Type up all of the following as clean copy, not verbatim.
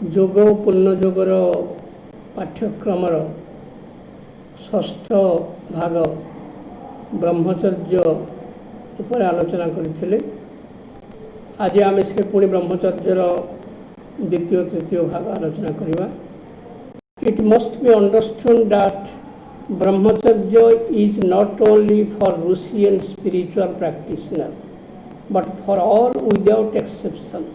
जोग पूर्ण जोगर पाठ्यक्रमर षष्ठ भाग ब्रह्मचर्य उपर आलोचना करथिले। आज आम से पुणी ब्रह्मचर्यर द्वितीय तृतीय भाग आलोचना करवा। It must be understand that brahmacharya is not only for rishi and spiritual practitioner but for all without exception.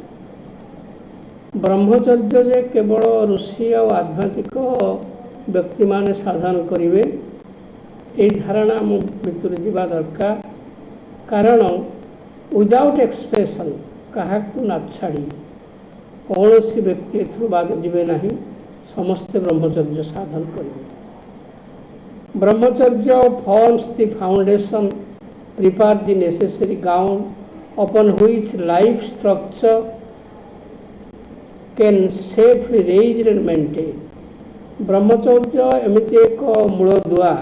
Brahmacharya जे केवल ऋषि और आध्यात्मिक व्यक्ति माने साधन करेंगे ये धारणा आम भितर जावा दरकार। कारण विदाउट एक्सप्रेशन क्या न छाड़ी कौन सी व्यक्ति एथु बाद जीवे ना, समस्ते ब्रह्मचर्य साधन करेंगे। Brahmacharya forms the foundation, prepare the necessary ground upon which life structure can safely raise and maintain. ब्रह्मचर्य एमती एक मूलदुआ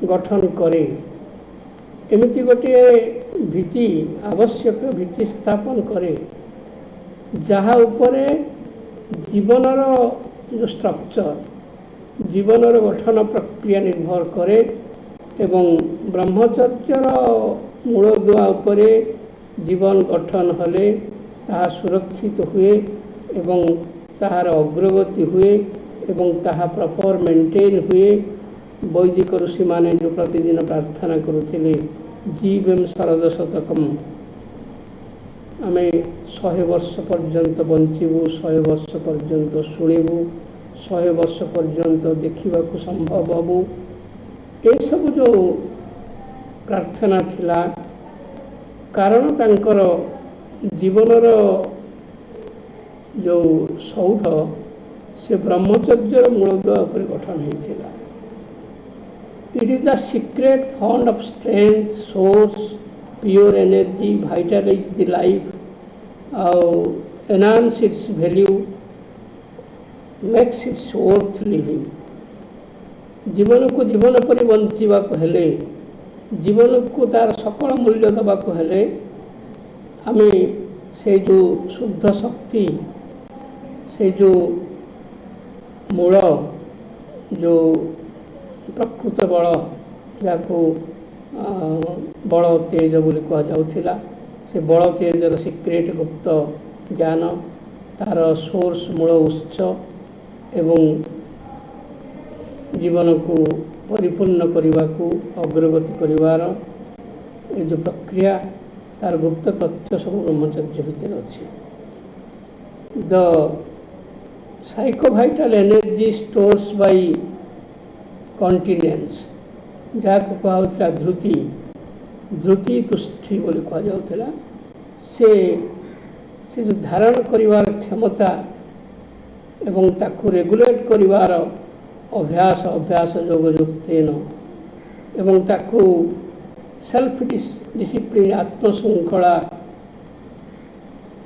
गठन करे, एमती गोटे भित्ति आवश्यक भित्ति स्थापन करे जहाँ उपरे जीवनर जो स्ट्रक्चर जीवनर गठन प्रक्रिया निर्भर करे एवं ब्रह्मचर्यर मूलदुआ उपरे जीवन गठन हले ताहा सुरक्षित हुए एवं ताहार अग्रगति हुए एवं ताहा प्रॉपर मेंटेन हुए। वैदिक ऋषि माने जो प्रतिदिन प्रार्थना करुथिले जीवम शरद शतकम, आमे 100 वर्ष पर्यंत बंचीबू, 100 वर्ष पर्यंत शुणिबू, 100 वर्ष पर्यंत देखा संभव हबू। ये सब जो प्रार्थना थिला कारण तांकर जीवनर जो सौध से ब्रह्मचर्य मूलदुआ पर गठन होता। It is the secret fund of strength, source, pure energy, vitalise the life और enhance its value, makes its worth living. जीवन को जीवन पर बंचीबा हेले, जीवन को तार सकल मूल्य देवा हेले आमे से जो शुद्ध शक्ति से जो मूल जो प्रकृत बल जाको बल तेज बोली कहुला से बल तेजर सीक्रेट गुप्त ज्ञान तार सोर्स मूल उत्स एवं जीवन को परिपूर्ण करने को अग्रगति करिवार ये जो प्रक्रिया तार गुप्त तथ्य सब ब्रह्मचर्य भितर अच्छी। The psychovital energy stores by continence जहाँ कहला ध्रुति ध्रुति तुष्टि बोली कहला से जो धारण करिवार क्षमता एवं ताकू रेगुलेट करिवार अभ्यास अभ्यास योग युक्तेन एवं ताकू सेल्फ डिसिप्लिन आत्मशृंखला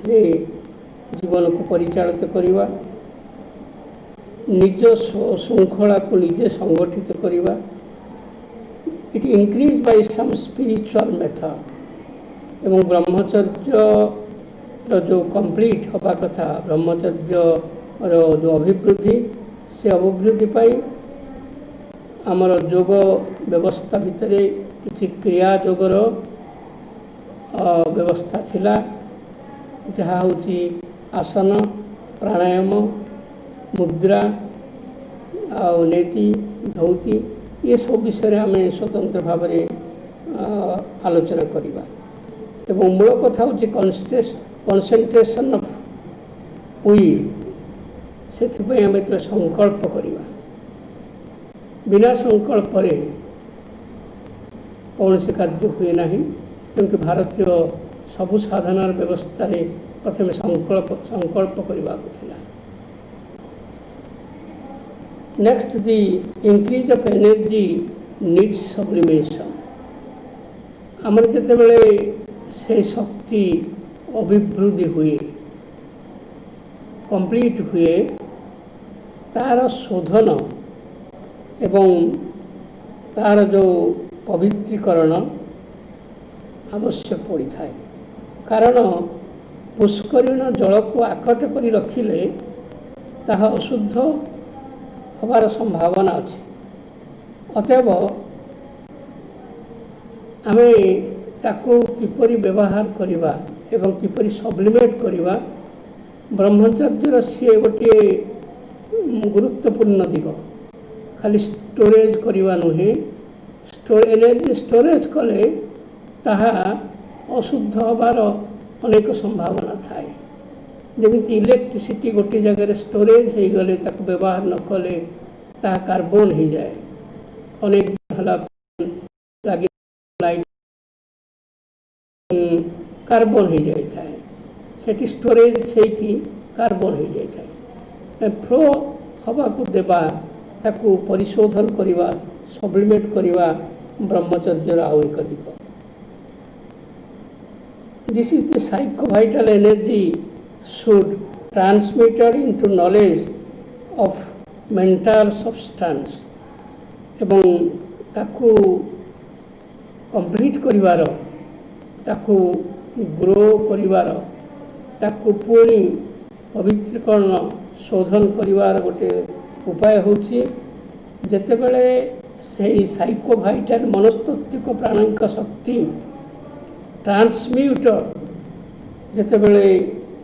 जीवन को परिचालित करवा, निज श्रृंखला को निजे संगठित करवा। It increase by some spiritual method एवं ब्रह्मचर्य जो कंप्लीट हवा कथा ब्रह्मचर्य जो अभिवृद्धि से अभिवृद्धि पाई आमर योग व्यवस्था भितर किसी क्रिया योगर व्यवस्था थिला जहाँ होची आसन, प्राणायाम, मुद्रा और नीति, धौति ये सब विषय आम स्वतंत्र भाव आलोचना करवा। एवं मूल कथा होची कॉन्सेंट्रेशन ऑफ विल से आम संकल्प करवा। बिना संकल्प कौन से कार्य हुए ना, क्योंकि भारतीय सबु साधनार व्यवस्था प्रथम संकल्प करने को। Next the increase of energy needs sublimation. आमर जितेबले से शक्ति अभिवृद्धि हुए कंप्लीट हुए तार शोधन एवं तार जो पवित्रीकरण आवश्यक पड़ी था। कारण पुष्करीण जल को आकट कर रखिले ताहा अशुद्ध हबार संभावना अच्छे। अतएव आमे ताको किपरि व्यवहार करिबा एवं किपरि सब्लिमेट करिबा ब्रह्मचर्यर सी गोटे गुरुत्वपूर्ण दिग। खाली स्टोरेज करिबा नुहे, एनर्जी स्टोरेज कले ताहा अशुद्ध हबार अनेक संभावना थाए। जमिति इलेक्ट्रिसिटी गोटे जगह स्टोरेज हो गले ताको व्यवहार न कले ताहा कार्बन हो जाए। अनेक लगी लाइट कार्बन हो जाए, सेठी स्टोरेज से कार्बन हो जाए। फ्लो हवा को देवा ताकू परिशोधन करिवा सब्लिमेट करिवा ब्रह्मचर्यर आउ एक दिग। This is the psychovital energy should transmitted into knowledge of mental substance एवं ताकू कंप्लीट करिवार, ताकू ग्रो करिवार, ताकू पुणी पवित्रकरण शोधन करिवार गोटे उपाय होची जेतेबेले सेही साइकोभाइटल मनस्तत्विक प्राणिक शक्ति ट्रांसम्यूटर जेतेबेले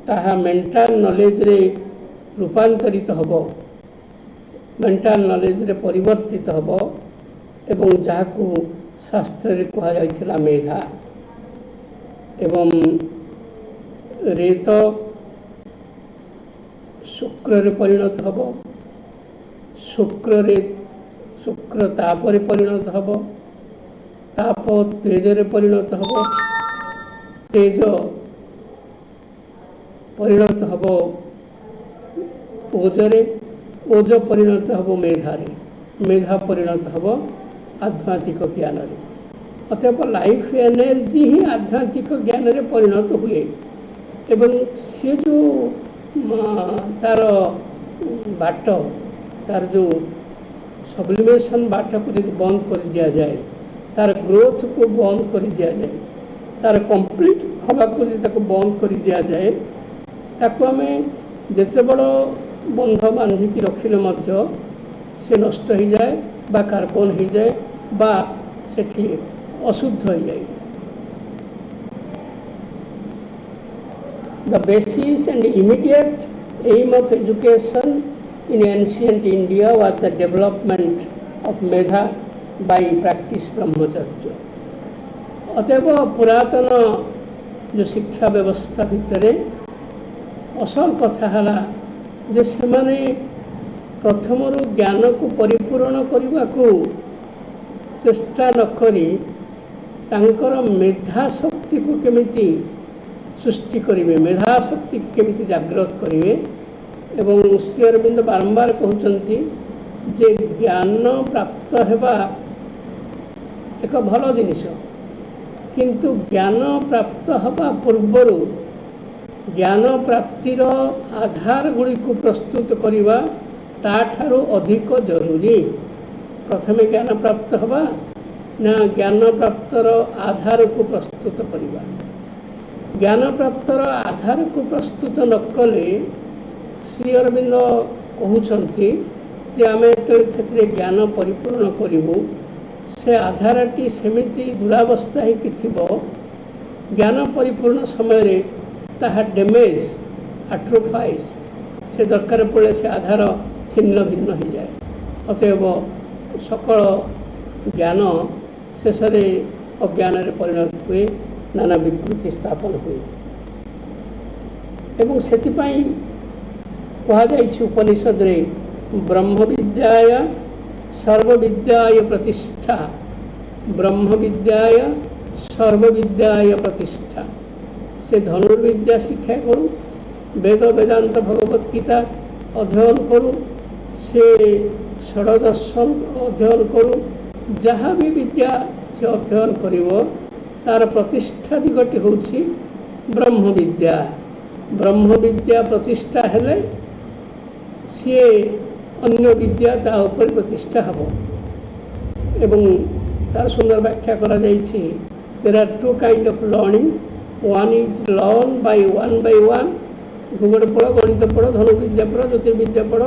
ताहा मेंटल नॉलेज रे रूपांतरित हबो, मेंटल नॉलेज रे परिवर्तित हबो एवं जाहाकू शास्त्र रे कहा जाइछला मेधा एवं रेत शुक्र रे परिणत हबो, शुक्र ताप रे परिणत हबो, ताप तेज रे परिणत हबो, तेज परिणत हबो ओजरे, ओज परिणत हबो मेधारे, मेधा परिणत हबो आध्यात्मिक ज्ञान रे। अतएव लाइफ एनर्जी ही आध्यात्मिक ज्ञान रे परिणत हुए एवं सी जो तार बाट, तार जो सब्लिमेशन बाट को यदि बंद कर दिया जाए, तार ग्रोथ को बंद कर दिया जाए, तार कंप्लीट हवा को यदि बंद कर दिया जाए, ताको आमे जेते बड़ बंध बांधिकी रखिले मध्य से नष्ट हो जाए बा कार्बन हो जाए बा सेठी अशुद्ध हो जाए। The basis and immediate aim of education in ancient India was the development of medha by practice brahmacharya। अतएव पुरातन जो शिक्षा व्यवस्था भितर असल कथा है जे से माने प्रथम ज्ञान को परिपूर्ण करने को चेष्टा न करी तांकर मेधा शक्ति को केमिति सृष्टि करिवे, मेधा शक्ति को केमिति जागृत करिवे। एवं श्री अरविंद बारंबार कहते जे ज्ञान प्राप्त हेबा एक भल जिनिस, किंतु ज्ञान प्राप्त हवा पूर्वर ज्ञान प्राप्तिर आधार गुड़ी को प्रस्तुत करवा ताठारो अधिक जरूरी। प्रथमे ज्ञान प्राप्त हवा ना ज्ञान प्राप्तर आधार को प्रस्तुत करवा। ज्ञान प्राप्तर आधार को प्रस्तुत न कले श्री अरविंद कहते जे आम जो ज्ञान परिपूर्ण करूँ से आधारटी सेमिति दुरावस्था ही थिबो, ज्ञान परिपूर्ण समय ताहा डैमेज आट्रोफाइज से दरकार पड़े से आधार छिन्न भिन्न हो जाए। अतएव सकल ज्ञान शेष अज्ञान रे परिणत हुए, नाना विकृति स्थापन हुए। एवं सेतिपाई कहा जाइछि उपनिषद रे ब्रह्म विद्याय सर्व विद्याय प्रतिष्ठा, ब्रह्म विद्याय सर्व विद्याय प्रतिष्ठा। से धनुर्विद्या शिक्षा करूँ, वेद वेदांत भगवत गीता अध्ययन करूँ, से षडदर्शन अध्ययन करूँ, जहाँ भी विद्या से अध्ययन करिवो तार प्रतिष्ठा दिगटी होछि ब्रह्म विद्या। ब्रह्म विद्या प्रतिष्ठा हेले सी अन्य विद्या ता ऊपर प्रतिष्ठा हबो। एवं तार सुंदर व्याख्या करा जाइछि there are two kind of learning, one is learn by one भूगोल पढ़, गणित पढ़, धनुर्विद्या पढ़, ज्योतिर्विद्या पढ़,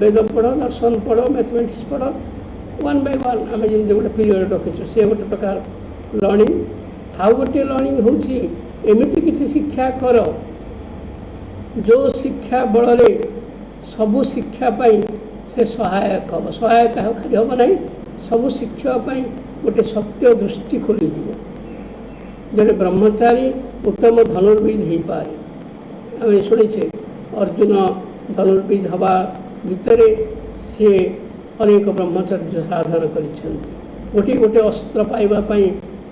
वेद पढ़, दर्शन पढ़, मैथमेटिक्स पढ़, वन बाय वन आम जमी गोटे पीरियड रखीचु सी गोटे प्रकार लर्निंग। आउ गोटे लर्निंग होची एमती किसी शिक्षा कर जो शिक्षा बल सबु शिक्षा से सहायक हम, सहायक खाली हम ना सबु शिक्षा गोटे सत्य दृष्टि खोल जड़े ब्रह्मचारी उत्तम धनुर्विद हो पारे। आम शुणीचे अर्जुन धनुर्विद हवा भितर सी अनेक ब्रह्मचर्य साधन कर गोटे गोटे अस्त्र पाइबापी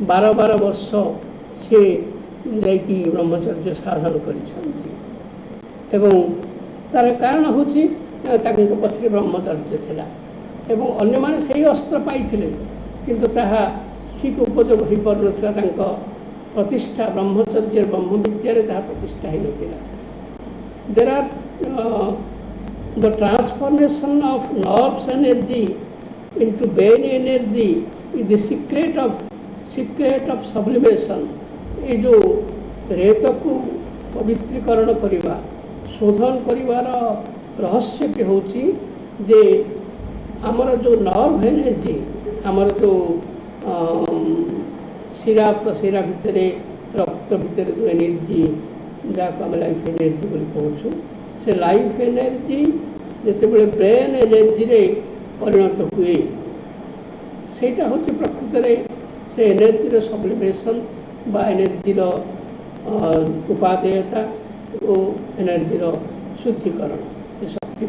12 वर्ष सी जाकि ब्रह्मचर्य साधन कर तार कारण हूँ पछरे ब्रह्मचर्य थिला एवं अन्य माने सही अस्त्र पाइथिले किंतु ताहा ठीक उपयोग हो पार नथिला प्रतिष्ठा ब्रह्मचर्य ब्रह्म विद्यारे ताहा प्रतिष्ठा हो नथिला। There are the transformation of nerves energy into brain energy is the secret of sublimation. ये जो रेत को पवित्रीकरण करवा शोधन करिवार रहस्य के होची जे आमर जो नर्व एनर्जी आमर जो शिरा प्रशिरा भितर रक्त भितर जो एनर्जी जहाँ आम लाइफ एनर्जी बोली कहूँ से लाइफ एनर्जी जितेबाला ब्रेन एनर्जी रे परिणत हुए सेटा हूँ प्रकृत से एनर्जी सब्लिमेशन बा एनर्जी उपादेयता और एनर्जी शुद्धिकरण ये शक्ति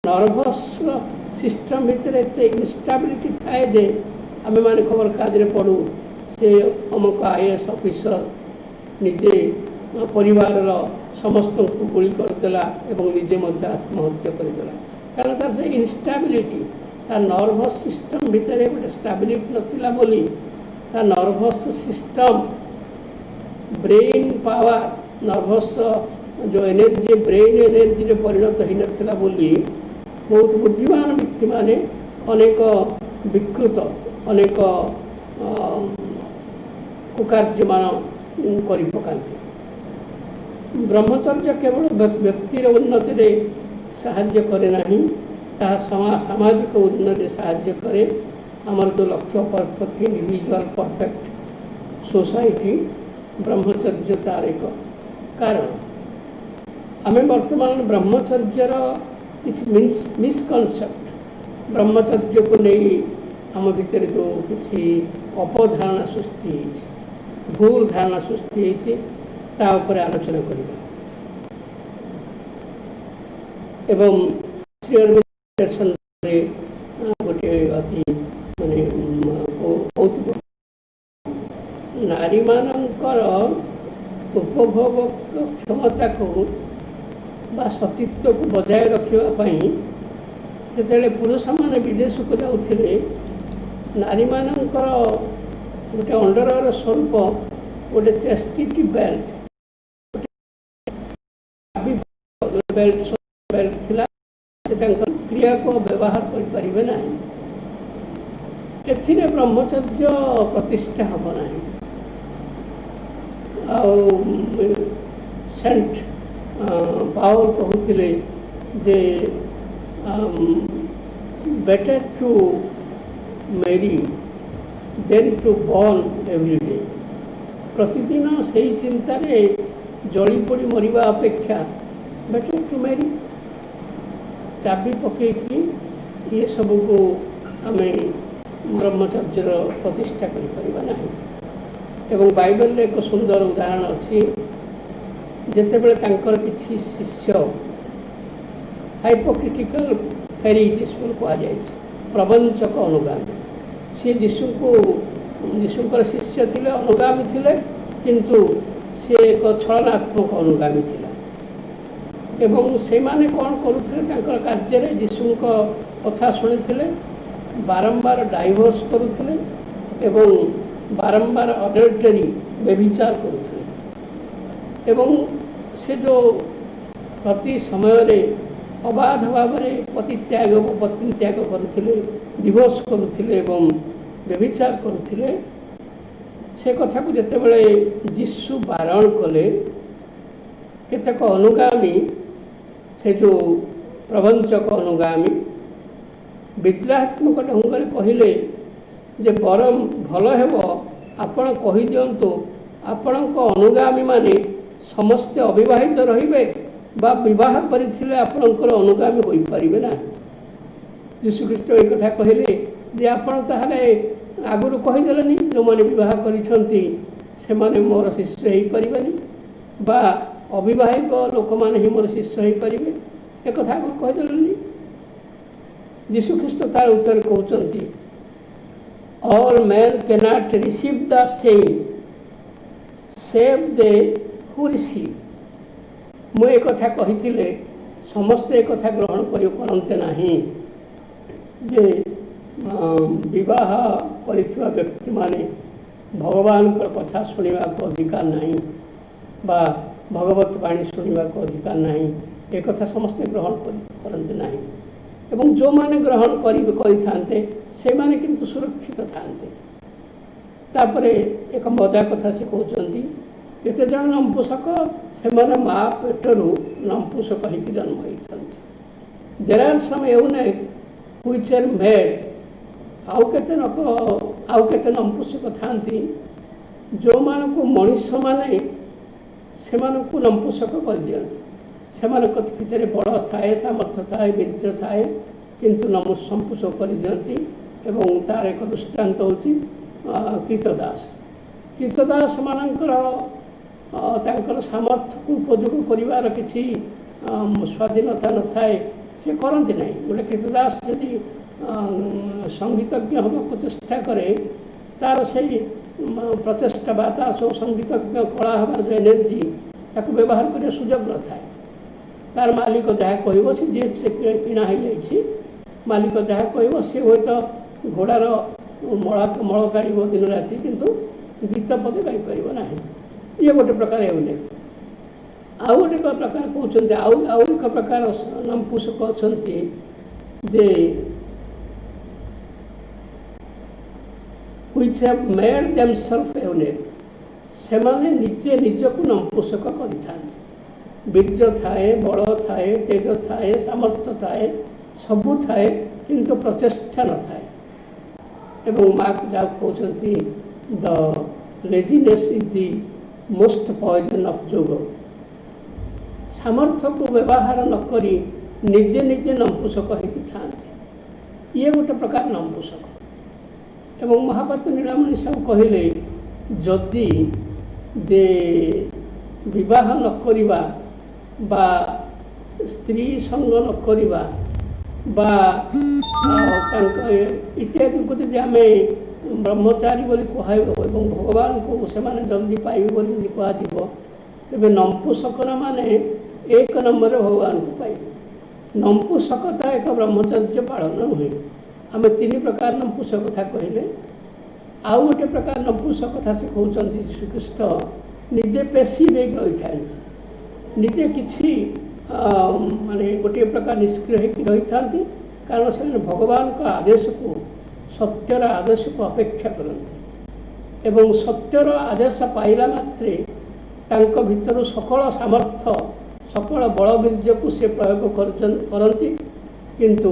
नर्भस सिस्टम भितर एत इनस्टेबिलिटी थाए जे आम मैंने खबर कागज पढ़ू से अमुक IAS ऑफिसर निजे परिवार समस्त को गुली करदेला एवं निजे आत्महत्या करदेला कारण तार से इनस्टेबिलिटी तार नर्भस सिस्टम भितर गोटे स्टेबिलिटी नथिला बोली तार nervous system brain power nervous जो एनर्जी ब्रेन एनर्जी रे परिणत हो नथिला बोली बहुत बुद्धिमान व्यक्ति माने अनेक विकृत अनेक कुकार्य मान करि पकांती। ब्रह्मचर्य केवल व्यक्तिर उन्नति रे साहाय्य करे नहीं ताहा सामाजिक उन्नति साहाय्य करे। आमर जो लक्ष्य परफेक्ट इंडिविजुअल परफेक्ट सोसाइटी ब्रह्मचर्य तार एक कारण। आम वर्तमान ब्रह्मचर्यर किसी मिसकनसेप्ट ब्रह्मचर्य को नहीं आम भितर जो किसी अपधारणा सृष्टि भूल धारणा सृष्टि होती आलोचना करवा एवं श्री अरविंद गोटे अति माने कौतुक नारी मानकर उपभोग क्षमता को बा सतीत्व को बजाय रखापी जिते पुरुष मैंने विदेश को जाते नारी मानकर गोटे अंडरवेयर स्वरूप गोटे चेस्टिटी बेल्ट बेल्ट थिला क्रिया को व्यवहार करें ना ए ब्रह्मचर्य प्रतिष्ठा हम ना सेंट पावल कहते जे better to marry than to born every day प्रतिदिन से ही चिंतार जली पड़ी मरिबा अपेक्षा बेटर टू मैरी चाबी पकईकि ये सब को आम ब्रह्मचर्य प्रतिष्ठा करें एवं बाइबल एक सुंदर उदाहरण अच्छी जितेबले तांकर किसी शिष्य हाइपोक्रिटिकल फेरी जीशु कह प्रवंचक अनुगामी सी जीशुकर शिष्य थे अनुगामी थे किंतु सी एक छलनात्मक अनुगामी थिला एवं से माने कौन करुले कार्य जीशु कथा शुणी बारंबार डाइवोर्स करुले एवं बारंबार अडल्टरी व्यभिचार करुले एवं से जो प्रति समय अबाध भाव में पति त्याग पत्नी त्याग करुले डिवोर्स करुले एवं व्यभिचार करुले से कथा को जितेबाला यीशु बारण कले केतेक अनुगामी से जो प्रबंचक अनुगामी विद्रात्मक ढंग से कहले जे बरम भल हेब आपण कहि दियंतु आपण अनुगामी माने समस्ते अविवाहित रहिबे बा विवाह करथिले आपणकर अनुगामी होई परिबे ना। यीशु ख्रीष्ट ए कथा कहले जे आपण ताहाले आगुरु कहि देलनी जो माने विवाह करिसंती से माने मोर शिष्य होई परिबेनी बा अविवाहित लोक माने ही मोर शिष्य होई परिबे ए कथा आगुरु कहि देलनी। यीशु ख्रीष्ट तार उत्तर कहउचंती all men cannot receive the same save they who receive। मु एक कथा कही समस्ते एक कथा ग्रहण करते नहीं जे विवाह करिथिबा व्यक्ति माने भगवान को कथा सुनिबा को अधिकार नहीं बा भगवत वाणी सुनिबा को अधिकार नहीं एक कथा समस्ते ग्रहण करते नहीं एवं जो माने ग्रहण करि से माने किंतु सुरक्षित थांते। तापरे एक मजा कथा से कहउचंती केते जन नंपुसक से माने माँ पेटरू नंपुसक होकर जन्म होइछंती। There are some eunuch which are made आउ केते नंपुसक थांती जो मान को मनुष्य माने से मान को नंपुसक कर दियंती से माने कथि भितर बड़ थाए सामर्थ्य थाए वीर्य थाए किंतु नंपुसक कर दियंती। एवं तार एक दृष्टांत होची कृतदास मानकर तांकर सामर्थ्य को उपयोग करिवार किछि स्वाधीनता न थाए से करती नहीं। गोटे कृतदास यदि संगीतज्ञ होगा चेष्टा करे तार से प्रचेषा बा तार सब संगीतज्ञ कला हमार जो एनर्जी ताको व्यवहार करने सुजोग न थाए। तार मालिक जहाँ कह से किणा हो जाइए मालिक जहाँ कह सी हे तो घोड़ार मल काढ़ दिन राति किंतु गीत पदे गाईपर ना ये गोटे प्रकार होने आउ गोटे प्रकार कहते आउ एक प्रकार नंपुसक अच्छा जे which have made themselves unique से माने निजे निजक नंपुसक करिथांती। वीर्य थाए बल थाए तेज थाए सामर्थ्य थाए सबू थाए किंतु प्रचेष्टा न थाए। एवं माँ को जहाँ कहते the laziness is the most poison of जोग सामर्थ्य को व्यवहार नक निजे निजे नंपुसक होती थांती ये गोटे प्रकार नंपुसक। एवं महापात्र नीलमणि साहब कहले जदि जे विवाह न करिबा बा स्त्री संग न करिबा बा इत्यादि को जब आम ब्रह्मचारी बोली कहब और भगवान को से जल्दी पाइबे बोली यदि कह तेरे नंपुसक माने एक नंबर भगवान को पाइबे। नंपुसकता एक ब्रह्मचर्य पालन नुहे। आम तीन प्रकार नंपुसक कथा कहले आउ गोटे प्रकार नंपुसक कथा से कहते यीशुख्रीष्ट निजे पेशी देख रही था निजे किसी माने गोटे प्रकार निष्क्रिय रही था कारण से भगवान का आदेश को सत्यर आदेश को अपेक्षा करते एवं सत्यर आदेश पाइला मात्रे तांको भितर सकल सामर्थ्य सकल बल वीर्य को से प्रयोग करती किंतु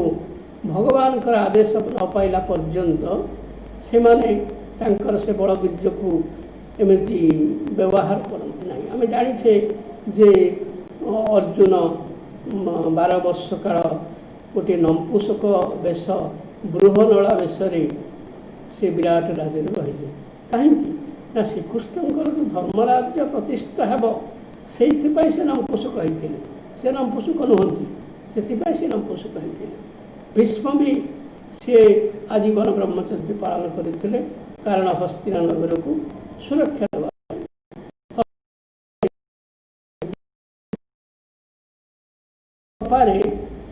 भगवान का आदेश न पाइला पर्यंत से माने तांकर से बल वीर्य को एमती व्यवहार करती नहीं। आम जाचे जे अर्जुन 12 वर्ष काल गोटे नंपुसक वेश बृहनला वेश से विराट राज्य रही कहीं ना श्रीकृष्णकर जो धर्मराज्य प्रतिष्ठा हेब से नंपुसक होते से नंपुसक नुहति से नंपुसक होते। भीष्म भी सी आजीवन ब्रह्मचर्य पालन करते कारण हस्तिना नगर को सुरक्षा देवा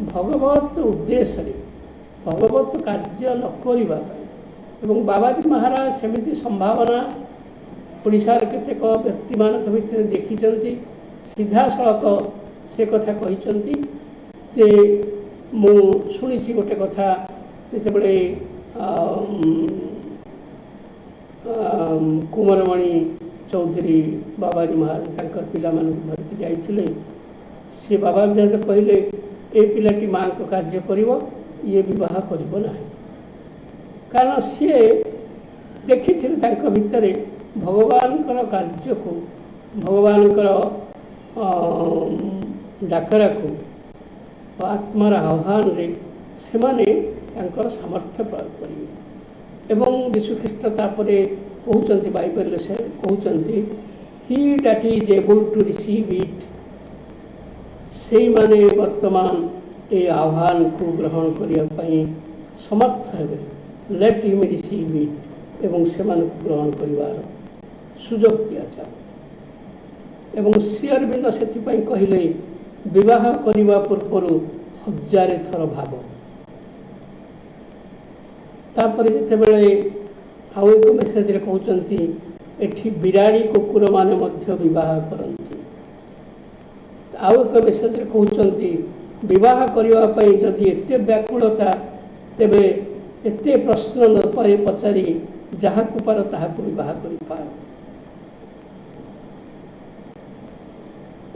भगवत उद्देश्य भगवत कार्य न करने एवं बाबाजी महाराज सेमिति संभावना ओडिशार केतेक व्यक्ति मान भितर देखी सीधा सड़क से कथा कहते ଯେ ମୁଁ ଶୁଣିଛି ଗୋଟେ କଥା ଯେତେବେଳେ କୁମାରମଣି ଚୌଧୁରୀ ବାବାଜୀ ମହାରାଜ ତାଙ୍କର ପିଲାମାନଙ୍କୁ ଧରିକି ଯାଇଥିଲେ, ସେ ବାବାଜୀ ମହାରାଜ କହିଲେ ଏ ପିଲାଟି ମାଆଙ୍କ କାର୍ଯ୍ୟ କରିବ, ଇଏ ବିବାହ କରିବ ନାହିଁ। କାରଣ ସିଏ ଦେଖିଥିଲେ ତାଙ୍କ ଭିତରେ ଭଗବାନଙ୍କର କାର୍ଯ୍ୟକୁ, ଭଗବାନଙ୍କର ଡାକରାକୁ, ଆତ୍ମାର ଆହ୍ୱାନରେ ସେମାନେ ତାଙ୍କର ସାମର୍ଥ୍ୟ ପ୍ରୟୋଗ କରିବେ। ଏବଂ ଯୀଶୁଖ୍ରୀଷ୍ଟ ତାପରେ କହୁଛନ୍ତି, ବାଇବେଲରେ ସେ କହୁଛନ୍ତି, ହି that is able two receive ଇଟ୍, ସେଇମାନେ ବର୍ତ୍ତମାନ ଏ ଆହ୍ୱାନକୁ ଗ୍ରହଣ କରିବା ପାଇଁ ସମର୍ଥ ହେବେ। ଲେଟ୍ ହିମ୍ ରିସିଭ୍ ଇଟ୍, ଏବଂ ସେମାନଙ୍କୁ ଗ୍ରହଣ କରିବାର ସୁଯୋଗ ଦିଆଯାଉ। ଏବଂ ଶ୍ରୀ ଅରବିନ୍ଦ ସେଥିପାଇଁ କହିଲେ, ବିବାହ କରିବା ପୂର୍ବରୁ 1000 ଥର ଭାବ। ତାପରେ ଯେତେବେଳେ ଆଉ ଏକ ମେସେଜରେ କହୁଛନ୍ତି, ଏଠି ବିରାଡ଼ି କୁକୁରମାନେ ମଧ୍ୟ ବିବାହ କରନ୍ତି। ଆଉ ଏକ ମେସେଜରେ କହୁଛନ୍ତି, ବିବାହ କରିବା ପାଇଁ ଯଦି ଏତେ ବ୍ୟାକୁଳତା, ତେବେ ଏତେ ପ୍ରଶ୍ନ ନ ପଚାରି ଯାହାକୁ ପାର ତାହାକୁ ବିବାହ କରିପାର।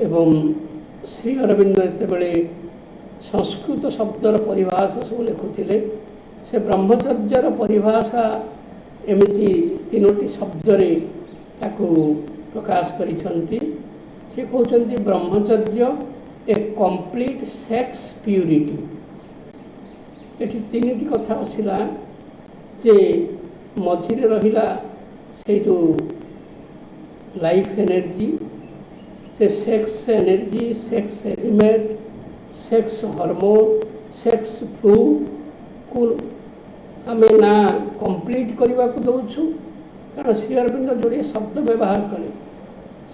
ଏବଂ ଶ୍ରୀ ଅରବିନ୍ଦ ଯେତେବେଳେ ସଂସ୍କୃତ ଶବ୍ଦର ପରିଭାଷା ସବୁ ଲେଖୁଥିଲେ, ସେ ବ୍ରହ୍ମଚର୍ଯ୍ୟର ପରିଭାଷା ଏମିତି 3ଟି ଶବ୍ଦରେ ତାକୁ ପ୍ରକାଶ କରିଛନ୍ତି। ସେ କହୁଛନ୍ତି, brahmacharya a complete sex purity. ଏଠି 3ଟି କଥା ଆସିଲା, ଯେ ମଝିରେ ରହିଲା ସେଇ ଯେଉଁ ଲାଇଫ୍ ଏନର୍ଜି, ସେ sex energy, sex element, sex hormone, sex ଫ୍ଲୁକୁ ଆମେ ନା କମ୍ପ୍ଲିଟ୍ କରିବାକୁ ଦେଉଛୁ। କାରଣ ଶ୍ରୀ ଅରବିନ୍ଦ ଯୋଡ଼ିଏ ଶବ୍ଦ ବ୍ୟବହାର କଲେ,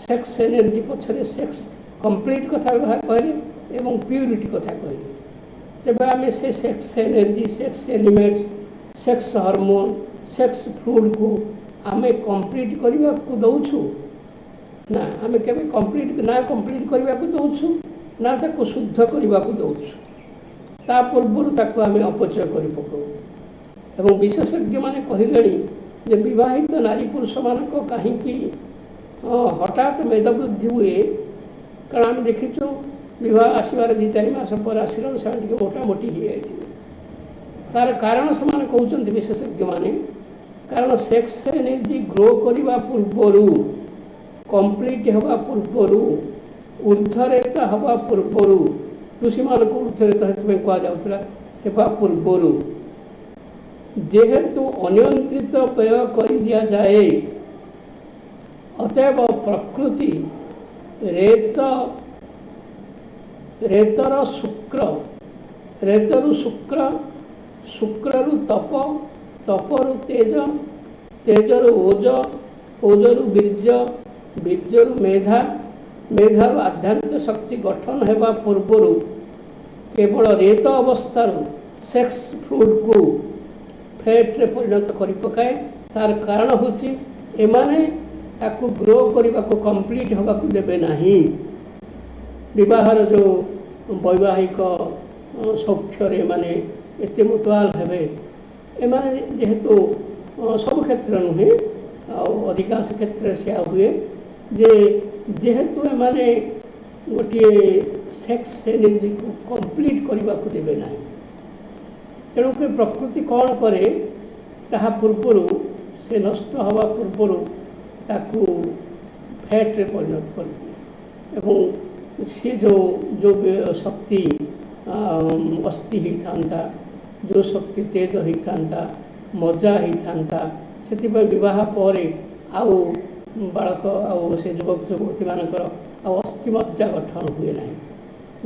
ସେକ୍ସ ଏନର୍ଜି ପଛରେ ସେକ୍ସ କମ୍ପ୍ଲିଟ୍ କଥା ବ୍ୟବହାର କହିଲେ ଏବଂ ପ୍ୟୁରିଟି କଥା କହିଲେ। ତେବେ ଆମେ ସେ sex energy, sex elements, sex hormone, sex ଫ୍ଲୁଇଡକୁ ଆମେ କମ୍ପ୍ଲିଟ୍ କରିବାକୁ ଦେଉଛୁ ନା? ଆମେ କେବେ କମ୍ପ୍ଲିଟ୍ କରିବାକୁ ଦେଉଛୁ ନା ତାକୁ ଶୁଦ୍ଧ କରିବାକୁ ଦେଉଛୁ? ତା ପୂର୍ବରୁ ତାକୁ ଆମେ ଅପଚୟ କରି ପକାଉ। ଏବଂ ବିଶେଷଜ୍ଞମାନେ କହିଲେଣି ଯେ ବିବାହିତ ନାରୀ ପୁରୁଷମାନଙ୍କ କାହିଁକି ହଠାତ୍ ମେଦବୃଦ୍ଧି ହୁଏ? କାରଣ ଆମେ ଦେଖିଛୁ ବିବାହ ଆସିବାର 2-4 ମାସ ପରେ ଆସିଲା ସେମାନେ ଟିକେ ମୋଟାମୋଟି ହେଇଯାଇଥିବେ। ତାର କାରଣ ସେମାନେ କହୁଛନ୍ତି ବିଶେଷଜ୍ଞମାନେ, କାରଣ ସେକ୍ସ ଏନର୍ଜି ଗ୍ରୋ କରିବା ପୂର୍ବରୁ, କମ୍ପ୍ଲିଟ୍ ହେବା ପୂର୍ବରୁ, ଉର୍ଦ୍ଧ୍ୱରେତ ହେବା ପୂର୍ବରୁ, ଋଷିମାନଙ୍କୁ ଉର୍ଦ୍ଧ୍ୱରେତ ସେଥିପାଇଁ କୁହାଯାଉଥିଲା, ହେବା ପୂର୍ବରୁ ଯେହେତୁ ଅନିୟନ୍ତ୍ରିତ ବ୍ୟୟ କରିଦିଆଯାଏ, ଅତଏବ ପ୍ରକୃତି ରେତର ଶୁକ୍ର, ରେତରୁ ଶୁକ୍ର, ଶୁକ୍ରରୁ ତପ, ତପରୁ ତେଜ, ତେଜରୁ ଓଜ, ଓଜରୁ ବୀର୍ଯ୍ୟ, ବୀର୍ଯ୍ୟରୁ ମେଧା, ମେଧାରୁ ଆଧ୍ୟାତ୍ମିକ ଶକ୍ତି ଗଠନ ହେବା ପୂର୍ବରୁ କେବଳ ରେତ ଅବସ୍ଥାରୁ ସେକ୍ସ ଫ୍ଲୁଇଡକୁ ଫ୍ୟାଟ୍ରେ ପରିଣତ କରି ପକାଏ। ତାର କାରଣ ହେଉଛି ଏମାନେ ତାକୁ ଗ୍ରୋ କରିବାକୁ, କମ୍ପ୍ଲିଟ୍ ହେବାକୁ ଦେବେ ନାହିଁ। ବିବାହର ଯେଉଁ ବୈବାହିକ ସୌଖ୍ୟରେ ଏମାନେ ଏତେ ମୁତୁଆଲ ହେବେ, ଏମାନେ ଯେହେତୁ ସବୁ କ୍ଷେତ୍ର ନୁହେଁ ଆଉ ଅଧିକାଂଶ କ୍ଷେତ୍ରରେ ସେୟା ହୁଏ, ଯେ ଯେହେତୁ ଏମାନେ ଗୋଟିଏ ସେକ୍ସ ଏନର୍ଜିକୁ କମ୍ପ୍ଲିଟ୍ କରିବାକୁ ଦେବେ ନାହିଁ, ତେଣୁକରି ପ୍ରକୃତି କ'ଣ କରେ, ତାହା ପୂର୍ବରୁ, ସେ ନଷ୍ଟ ହେବା ପୂର୍ବରୁ ତାକୁ ଫ୍ୟାଟ୍ରେ ପରିଣତ କରିଦିଏ। ଏବଂ ସେ ଯେଉଁ ଶକ୍ତି ଅସ୍ଥି ହେଇଥାନ୍ତା, ଯେଉଁ ଶକ୍ତି ତେଜ ହେଇଥାନ୍ତା, ମଜା ହେଇଥାନ୍ତା, ସେଥିପାଇଁ ବିବାହ ପରେ ଆଉ ବାଳକ ଆଉ ସେ ଯୁବକ ଯୁବତୀମାନଙ୍କର ଆଉ ଅସ୍ଥି ମଜ୍ଜା ଗଠନ ହୁଏ ନାହିଁ।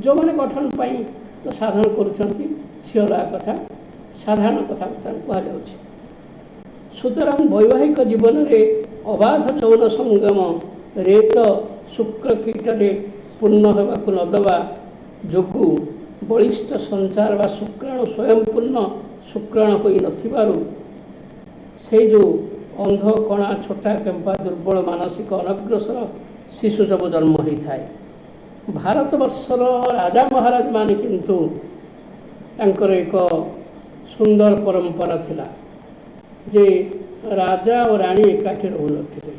ଯେଉଁମାନେ ଗଠନ ପାଇଁ ତ ସାଧନ କରୁଛନ୍ତି, ସିଓଲା କଥା, ସାଧାରଣ କଥା କୁହାଯାଉଛି। ସୁତରାଂ ବୈବାହିକ ଜୀବନରେ ଅବାଧ ଯୌନ ସଙ୍ଗମ ରେତ ଶୁକ୍ର କୀଟରେ ପୂର୍ଣ୍ଣ ହେବାକୁ ନ ଦେବା ଯୋଗୁଁ ବଳିଷ୍ଠ ସଞ୍ଚାର ବା ଶୁକ୍ରାଣୁ ସ୍ୱୟଂପୂର୍ଣ୍ଣ ଶୁକ୍ରାଣୁ ହୋଇନଥିବାରୁ ସେଇ ଯେଉଁ ଅନ୍ଧ, କଣା, ଛୋଟା, କେମ୍ପା, ଦୁର୍ବଳ, ମାନସିକ ଅନଗ୍ରସର ଶିଶୁ ସବୁ ଜନ୍ମ ହୋଇଥାଏ। ଭାରତବର୍ଷର ରାଜା ମହାରାଜ ମାନେ କିନ୍ତୁ ତାଙ୍କର ଏକ ସୁନ୍ଦର ପରମ୍ପରା ଥିଲା ଯେ ରାଜା ଓ ରାଣୀ ଏକାଠି ରହୁନଥିଲେ।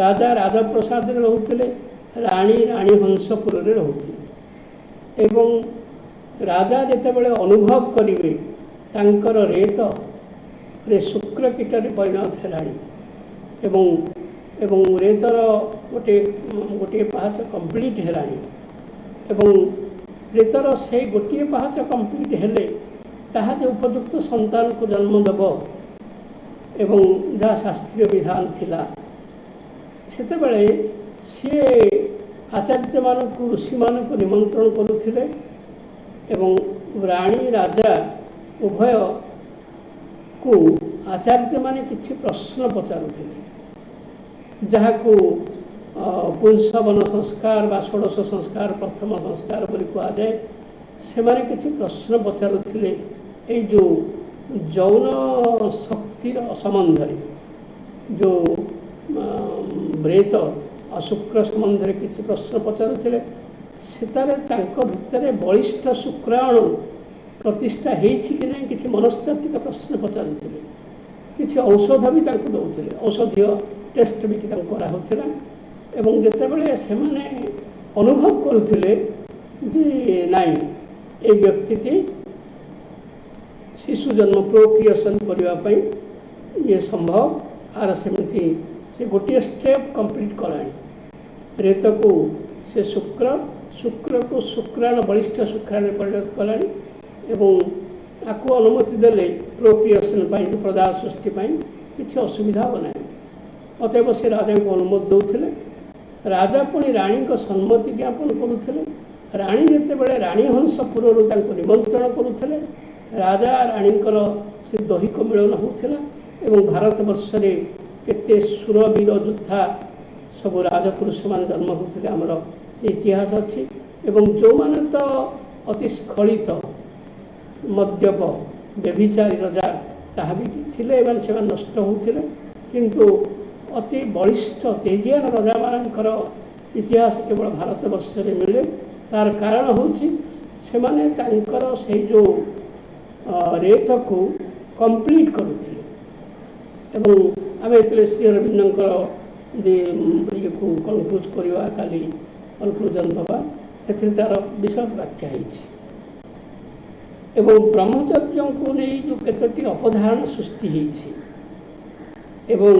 ରାଜା ରାଜପ୍ରସାଦରେ ରହୁଥିଲେ, ରାଣୀ ରାଣୀହଂସପୁରରେ ରହୁଥିଲେ। ଏବଂ ରାଜା ଯେତେବେଳେ ଅନୁଭବ କରିବେ ତାଙ୍କର ରେତରେ ଶୁକ୍ର କୀଟରେ ପରିଣତ ହେଲାଣି ଏବଂ ରେତର ଗୋଟିଏ ପାହାଚ କମ୍ପ୍ଲିଟ୍ ହେଲାଣି ଏବଂ ରେତର ସେଇ ଗୋଟିଏ ପାହାଚ କମ୍ପ୍ଲିଟ୍ ହେଲେ ତାହା ଯେ ଉପଯୁକ୍ତ ସନ୍ତାନକୁ ଜନ୍ମ ଦେବ ଏବଂ ଯାହା ଶାସ୍ତ୍ରୀୟ ବିଧାନ ଥିଲା, ସେତେବେଳେ ସିଏ ଆଚାର୍ଯ୍ୟମାନଙ୍କୁ ଋଷିମାନଙ୍କୁ ନିମନ୍ତ୍ରଣ କରୁଥିଲେ ଏବଂ ରାଣୀ ରାଜା ଉଭୟକୁ ଆଚାର୍ଯ୍ୟମାନେ କିଛି ପ୍ରଶ୍ନ ପଚାରୁଥିଲେ, ଯାହାକୁ ପୁଂସବନ ସଂସ୍କାର ବା ଷୋଡ଼ଶ ସଂସ୍କାର ପ୍ରଥମ ସଂସ୍କାର ବୋଲି କୁହାଯାଏ। ସେମାନେ କିଛି ପ୍ରଶ୍ନ ପଚାରୁଥିଲେ ଏଇ ଯେଉଁ ଯୌନ ଶକ୍ତିର ସମ୍ବନ୍ଧରେ, ଯେଉଁ ବ୍ରେତ ଅଶୁକ୍ର ସମ୍ବନ୍ଧରେ କିଛି ପ୍ରଶ୍ନ ପଚାରୁଥିଲେ। ସେଠାରେ ତାଙ୍କ ଭିତରେ ବଳିଷ୍ଠ ଶୁକ୍ରାଣୁ ପ୍ରତିଷ୍ଠା ହେଇଛି କି ନାହିଁ କିଛି ମନସ୍ତାତ୍ତ୍ୱିକ ପ୍ରଶ୍ନ ପଚାରୁଥିଲେ। କିଛି ଔଷଧ ବି ତାଙ୍କୁ ଦେଉଥିଲେ, ଔଷଧୀୟ ଟେଷ୍ଟ ବି ତାଙ୍କୁ କରାହେଉଥିଲା। ଏବଂ ଯେତେବେଳେ ସେମାନେ ଅନୁଭବ କରୁଥିଲେ ଯେ ନାଇଁ ଏ ବ୍ୟକ୍ତିଟି ଶିଶୁ ଜନ୍ମ ପ୍ରୋକ୍ରିଏସନ୍ କରିବା ପାଇଁ ଇଏ ସମ୍ଭବ, ଆର ସେମିତି ସେ ଗୋଟିଏ ଷ୍ଟେପ୍ କମ୍ପ୍ଲିଟ୍ କଲାଣି। ରେତକୁ ସେ ଶୁକ୍ରକୁ ଶୁକ୍ରାଣୁ ବଳିଷ୍ଠ ଶୁକ୍ରାଣୁରେ ପରିଣତ କଲାଣି ଏବଂ ଆକୁ ଅନୁମତି ଦେଲେ ପ୍ରୋକ୍ରିଏସନ୍ ପାଇଁ ପ୍ରଜାତି ସୃଷ୍ଟି ପାଇଁ କିଛି ଅସୁବିଧା ହେବ ନାହିଁ। ଅତଏବ ସେ ରାଜାଙ୍କୁ ଅନୁମତି ଦେଉଥିଲେ। ରାଜା ପୁଣି ରାଣୀଙ୍କ ସମ୍ମତି ଜ୍ଞାପନ କରୁଥିଲେ। ରାଣୀ ଯେତେବେଳେ ରାଣୀହଂସପୁରରୁ ତାଙ୍କୁ ନିମନ୍ତ୍ରଣ କରୁଥିଲେ, ରାଜା ରାଣୀଙ୍କର ସେ ଦୈହିକ ମିଳନ ହେଉଥିଲା ଏବଂ ଭାରତବର୍ଷରେ କେତେ ସୁରବୀର ଯୋଦ୍ଧା ସବୁ ରାଜପୁରୁଷମାନେ ଜନ୍ମ ହେଉଥିଲେ ଆମର ସେ ଇତିହାସ ଅଛି। ଏବଂ ଯେଉଁମାନେ ତ ଅତି ସ୍ଖଳିତ ମଦ୍ୟପ ବ୍ୟଭିଚାରୀ ରଜା ତାହା ବି ଥିଲେ, ସେମାନେ ନଷ୍ଟ ହେଉଥିଲେ। କିନ୍ତୁ ଅତି ବଳିଷ୍ଠ ତେଜିଆନ ରଜାମାନଙ୍କର ଇତିହାସ କେବଳ ଭାରତବର୍ଷରେ ମିଳେ। ତାର କାରଣ ହେଉଛି ସେମାନେ ତାଙ୍କର ସେଇ ଯେଉଁ ରେତକୁ କମ୍ପ୍ଲିଟ୍ କରୁଥିଲେ। ଏବଂ ଆମେ ଯେତେବେଳେ ଶ୍ରୀ ଅରବିନ୍ଦଙ୍କର ଇଏକୁ କନକ୍ଲୁଜ୍ କରିବା, କାଲି କନକ୍ଲୁଜନ୍ ଦେବା, ସେଥିରେ ତା'ର ବିଶଦ ବ୍ୟାଖ୍ୟା ହେଇଛି। ଏବଂ ବ୍ରହ୍ମଚର୍ଯ୍ୟଙ୍କୁ ନେଇ ଯେଉଁ କେତୋଟି ଅପଧାରଣା ସୃଷ୍ଟି ହେଇଛି ଏବଂ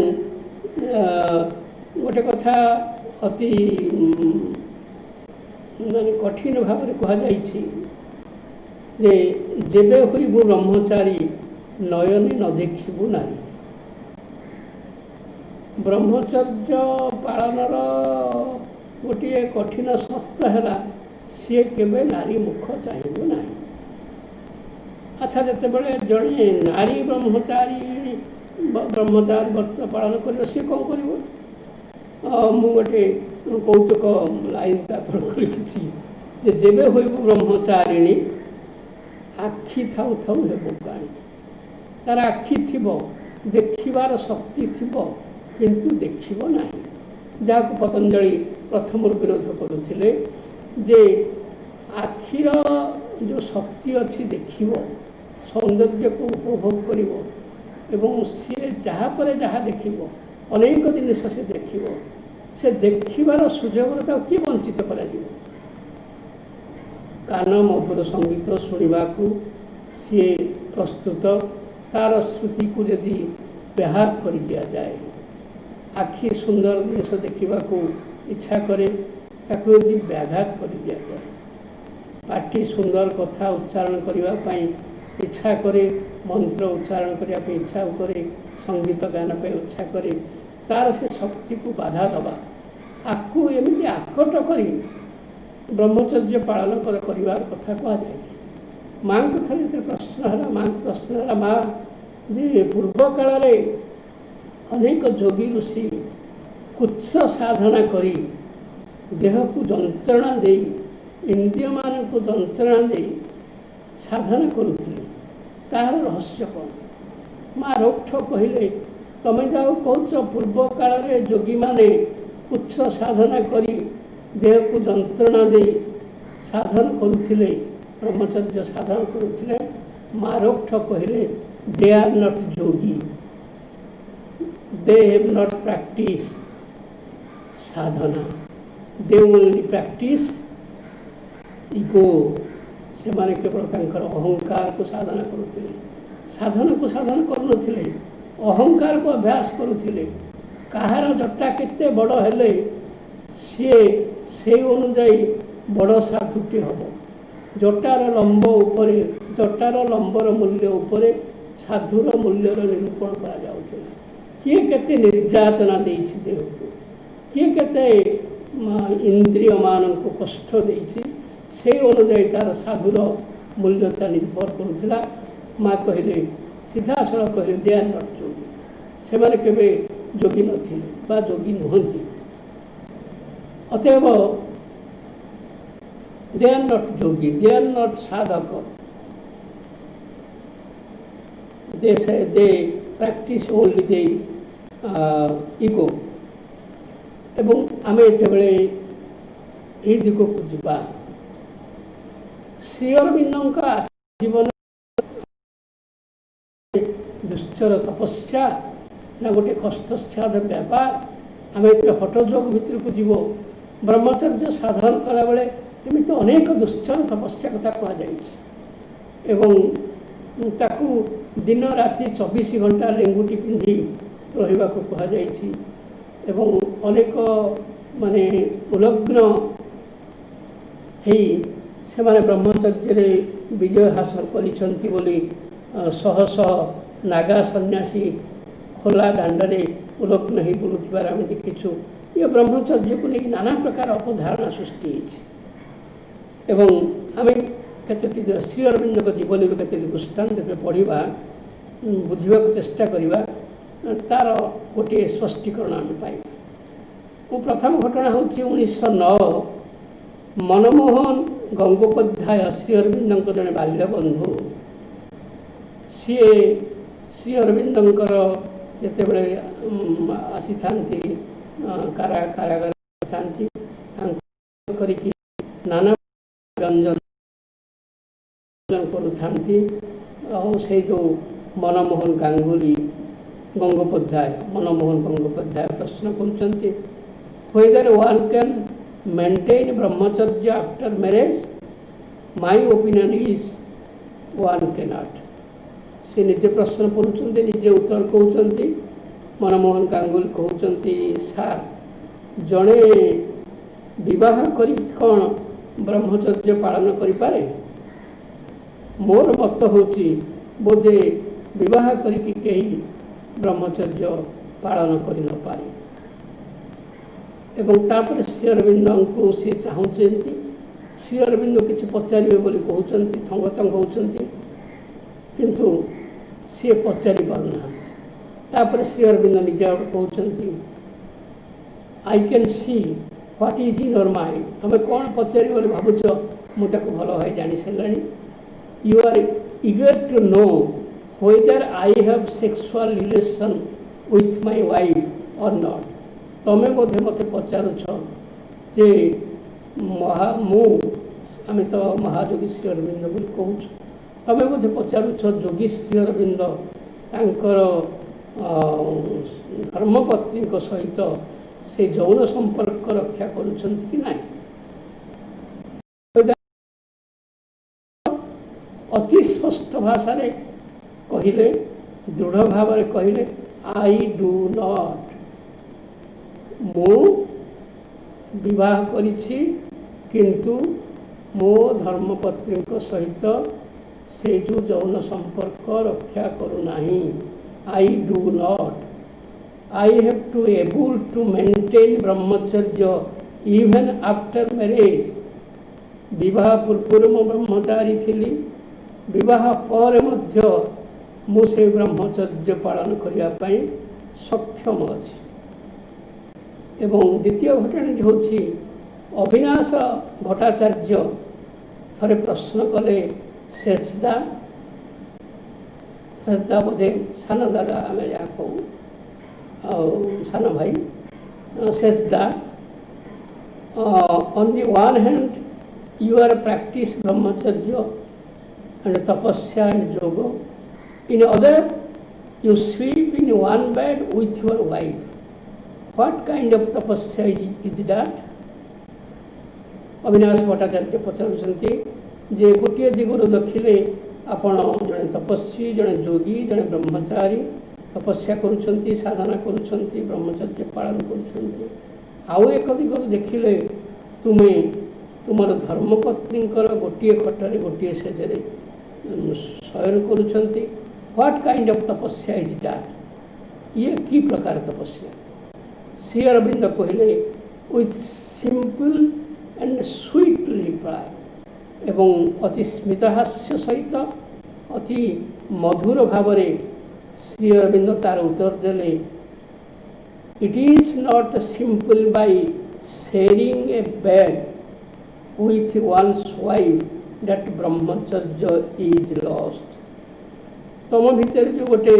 ଗୋଟେ କଥା ଅତି କଠିନ ଭାବରେ କୁହାଯାଇଛି ଯେ ଯେବେ ହୋଇବୁ ବ୍ରହ୍ମଚାରୀ ନୟନେ ନ ଦେଖିବୁ ନାରୀ। ବ୍ରହ୍ମଚର୍ଯ୍ୟ ପାଳନର ଗୋଟିଏ କଠିନ ସର୍ତ୍ତ ହେଲା ସିଏ କେବେ ନାରୀ ମୁଖ ଚାହିଁବ ନାହିଁ। ଆଚ୍ଛା, ଯେତେବେଳେ ଜଣେ ନାରୀ ବ୍ରହ୍ମଚାରୀ ବ୍ରତ ପାଳନ କରିବ, ସିଏ କ'ଣ କରିବ? ମୁଁ ଗୋଟେ କୌତୁକ ଲାଇନ୍ ତା ତଳକୁ ଲିଖିଛି ଯେ ଯେବେ ହୋଇବୁ ବ୍ରହ୍ମଚାରିଣୀ ଆଖି ଥାଉ ଥାଉ ହେବ କାଣୀ। ତାର ଆଖି ଥିବ, ଦେଖିବାର ଶକ୍ତି ଥିବ, କିନ୍ତୁ ଦେଖିବ ନାହିଁ। ଯାହାକୁ ପତଞ୍ଜଳି ପ୍ରଥମରୁ ବିରୋଧ କରୁଥିଲେ ଯେ ଆଖିର ଯେଉଁ ଶକ୍ତି ଅଛି ଦେଖିବ, ସୌନ୍ଦର୍ଯ୍ୟକୁ ଉପଭୋଗ କରିବ ଏବଂ ସିଏ ଯାହା ପରେ ଯାହା ଦେଖିବ, ଅନେକ ଜିନିଷ ସେ ଦେଖିବ। ସେ ଦେଖିବାର ସୁଯୋଗରେ ତାକୁ କିଏ ବଞ୍ଚିତ କରାଯିବ? କାନ ମଧୁର ସଙ୍ଗୀତ ଶୁଣିବାକୁ ସିଏ ପ୍ରସ୍ତୁତ। ତାର ସ୍ମୃତିକୁ ଯଦି ବ୍ୟାଘାତ କରି ଦିଆଯାଏ, ଆଖି ସୁନ୍ଦର ଜିନିଷ ଦେଖିବାକୁ ଇଚ୍ଛା କରେ, ତାକୁ ଯଦି ବ୍ୟାଘାତ କରି ଦିଆଯାଏ, ପାଟି ସୁନ୍ଦର କଥା ଉଚ୍ଚାରଣ କରିବା ପାଇଁ ଇଚ୍ଛା କରେ, ମନ୍ତ୍ର ଉଚ୍ଚାରଣ କରିବା ପାଇଁ ଇଚ୍ଛା କରେ, ସଙ୍ଗୀତ ଗାନ ପାଇଁ ଇଚ୍ଛା କରେ, ତାର ସେ ଶକ୍ତିକୁ ବାଧା ଦେବା, ଆକୁ ଏମିତି ଆକଟ କରି ବ୍ରହ୍ମଚର୍ଯ୍ୟ ପାଳନ କରିବାର କଥା କୁହାଯାଇଥାଏ। ମାଆଙ୍କୁ ଥରେ ଯେତେବେଳେ ପ୍ରଶ୍ନ ହେଲା, ମା ଯେ ପୂର୍ବ କାଳରେ ଅନେକ ଯୋଗୀ ଋଷି କୁତ୍ସ ସାଧନା କରି ଦେହକୁ ଯନ୍ତ୍ରଣା ଦେଇ, ଇନ୍ଦ୍ରିୟମାନଙ୍କୁ ଯନ୍ତ୍ରଣା ଦେଇ ସାଧନା କରୁଥିଲେ, ତାହାର ରହସ୍ୟ କ'ଣ? ମା ରୋକ୍ଠୋକ କହିଲେ, ତମେ ଯାହା କହୁଛ ପୂର୍ବ କାଳରେ ଯୋଗୀମାନେ କୁତ୍ସ ସାଧନା କରି ଦେହକୁ ଯନ୍ତ୍ରଣା ଦେଇ साधन करुथिले ब्रह्मचर्य साधन करुथिले मारोक्ष कहले they are not yogi, they have not practice sadhana, they only practice ego. से माने केवल तांकर अहंकार को साधना करुथिले, साधन को साधन करुनथिले, अहंकार को अभ्यास करुथिले। कहार जटा केते बड़ हेले सीए से अनुजाई बड़ साधुटी हम। जटार लंब उपरे, जटार लंबर मूल्य उपरे साधुर मूल्यर निरूपण करा जाउथिला। किए केते निर्यातना देइछि देहको, किए केते इंद्रिय मान को कष्ट देइछि, से अनुजाई तार साधुर मूल्यता निर्भर करुथिला। माँ कहले सीधा सड़क कहले दे आर नॉट योगी, से माने केबे योगी नथिले बा योगी नुहंती। अतएव they are not yogi, they are not sadhak, they practice only they इगो। एवं आम एतबेले ये दिग को जीवा श्री अरविंदों का जीवन दुश्चर तपस्या ना गोटे कष्टसाध व्यापार। आम ए हठयोग भितर को जीव ब्रह्मचर्य साधन कला बेले एमती अनेक दुश्चर तपस्या कथा कहुई एवं ताकू दिन राति 24 घंटा लेंगुटी पिंधि रहा कहुई एवं अनेक माने उलग्न से माने ब्रह्मचर्य विजय हासिल करिसंती बोली शह शह नागा सन्यासी खोला दांडे उलग्न हो बुलुथिबार आम देखीचु। ये ब्रह्मचर्य को लेकिन नाना प्रकार अपधारणा सृष्टि एवं आम केतोटी श्री अरविंद जीवन केतोटी दृष्टांत पढ़ा बुझा चेष्टा करवा तार गोटे स्पष्टीकरण आम पाइबा। प्रथम घटना हूँ 1909 मनमोहन गंगोपाध्याय श्री अरविंद जड़े बाल्य बंधु सी श्री अरविंदर जितेबले आसी था कारागार करके नाना व्यंजन करुँ से जो मनमोहन गांगुली गंगोपाध्याय मनमोहन गंगोपाध्याय प्रश्न कर whether one can maintain brahmacharya after marriage, my opinion is one cannot। से निजे प्रश्न पढ़ुंट निजे उत्तर कहते मनमोहन गांगुली कहते सार जड़े विवाह करी कौन ब्रह्मचर्य पालन करें। मोर मत होची बोधे विवाह करी कहीं ब्रह्मचर्य पालन कर न पारे। एवं तापर श्री अरविंद को सी चाहते श्री अरविंद किसी पचारे बोली कहते थंग थंग होती किंतु सी पचारि पार। श्री अरविंद निज कहते I can see what is in your mind, तुम्हें कौन पचार बोली भावुच मुझे भल भाई जानी सारे। You are eager to know whether I have sexual relation with my wife or not। तमें बोधे मत पचारुछ जे मु आम तो महायोगी श्री अरविंद बोली कहूँ, तमें बोधे पचारुछ योगी श्री अरविंद तांकर धर्मपत्नी सहित से यौन संपर्क रक्षा करुछंती कि नहीं। अति स्पष्ट भाषा कहले दृढ़ भाव कहले आई डू नॉट, मु विवाह करिछि किंतु मो धर्मपत्नी सहित से जो यौन संपर्क रक्षा करूनाही। I do not, I have to able to maintain brahmacharya even after marriage. विवाह पूर्व मो ब्रह्मचारी थिली, विवाह पर मध्य मु से ब्रह्मचर्य पालन करने सक्षम अच्छी। एवं द्वितीय घटना होची अविनाश भट्टाचार्य थरे प्रश्न कले शेषदा बोधे सान दादा आम जहाँ कहूँ सान भाई शेषदा on the one hand your practice brahmacharya and tapasya and yoga. In other, you sleep in one bed with your wife. What kind of tapasya is that? Avinash Bhattacharya पचारुचंती जे गोटे दिगरु देखिले आपण जड़े तपस्वी जड़े योगी जड़े ब्रह्मचारी तपस्या करुछंती साधना करुछंती ब्रह्मचर्य पालन करुछंती आउ एक दिगरु देखिले तुमे तुमर धर्मपत्नी गोटे खटरे गोटे सेजरे शयन करुछंती व्हाट काइंड ऑफ तपस्या इज दैट ये की प्रकार तपस्या श्री अरविंद कहले with simple and sweet reply एवं अति स्मितहास्य सहित अति मधुर भाव श्री अरविंद तार उत्तर देले it is not simple by sharing A bed with one's wife that ब्रह्मचर्य is lost. तुम भितर जो गोटे